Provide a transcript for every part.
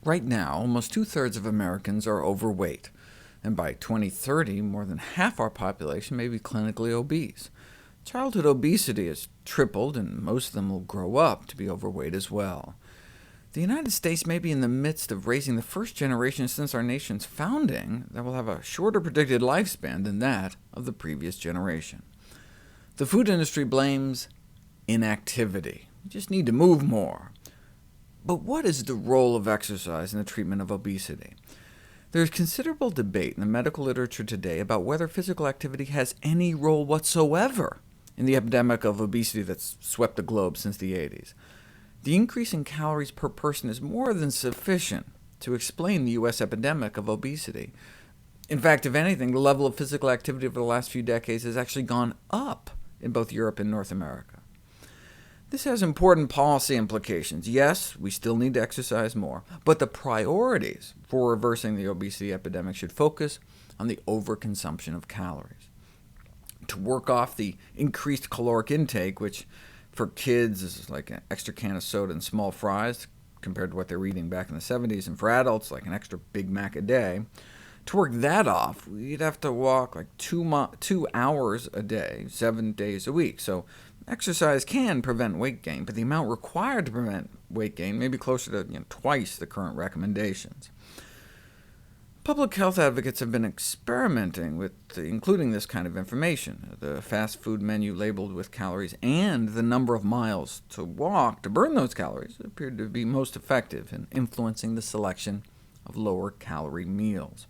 Right now, almost two-thirds of Americans are overweight, and by 2030, more than half our population may be clinically obese. Childhood obesity has tripled, and most of them will grow up to be overweight as well. The United States may be in the midst of raising the first generation since our nation's founding that will have a shorter predicted lifespan than that of the previous generation. The food industry blames inactivity. We just need to move more. But what is the role of exercise in the treatment of obesity? There is considerable debate in the medical literature today about whether physical activity has any role whatsoever in the epidemic of obesity that's swept the globe since the 80s. The increase in calories per person is more than sufficient to explain the U.S. epidemic of obesity. In fact, if anything, the level of physical activity over the last few decades has actually gone up in both Europe and North America. This has important policy implications. Yes, we still need to exercise more, but the priorities for reversing the obesity epidemic should focus on the overconsumption of calories. To work off the increased caloric intake, which for kids is like an extra can of soda and small fries, compared to what they were eating back in the 70s, and for adults, like an extra Big Mac a day, to work that off, we'd have to walk like 2 hours a day, 7 days a week. So exercise can prevent weight gain, but the amount required to prevent weight gain may be closer to twice the current recommendations. Public health advocates have been experimenting with including this kind of information. The fast food menu labeled with calories and the number of miles to walk to burn those calories appeared to be most effective in influencing the selection of lower-calorie meals.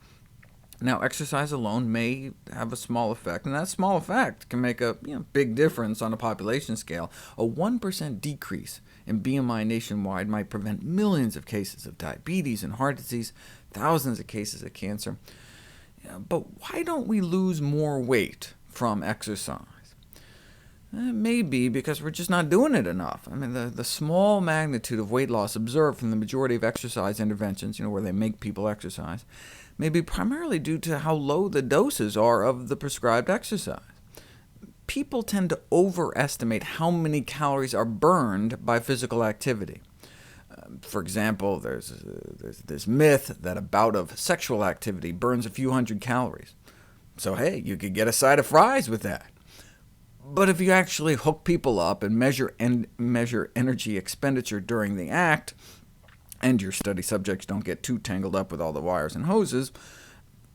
Now, exercise alone may have a small effect, and that small effect can make a big difference on a population scale. A 1% decrease in BMI nationwide might prevent millions of cases of diabetes and heart disease, thousands of cases of cancer. But why don't we lose more weight from exercise? It may be because we're just not doing it enough. I mean, the small magnitude of weight loss observed from the majority of exercise interventions, where they make people exercise, may be primarily due to how low the doses are of the prescribed exercise. People tend to overestimate how many calories are burned by physical activity. For example, there's this myth that a bout of sexual activity burns a few hundred calories. So hey, you could get a side of fries with that. But if you actually hook people up and measure energy expenditure during the act, and your study subjects don't get too tangled up with all the wires and hoses,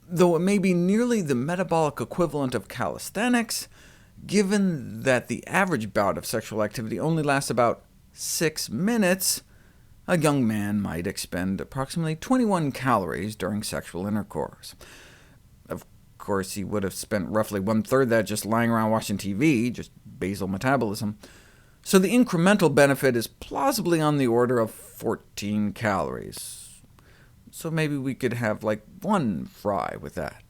though it may be nearly the metabolic equivalent of calisthenics, given that the average bout of sexual activity only lasts about 6 minutes, a young man might expend approximately 21 calories during sexual intercourse. Of course, he would have spent roughly one-third that just lying around watching TV, just basal metabolism. So the incremental benefit is plausibly on the order of 14 calories. So maybe we could have like one fry with that.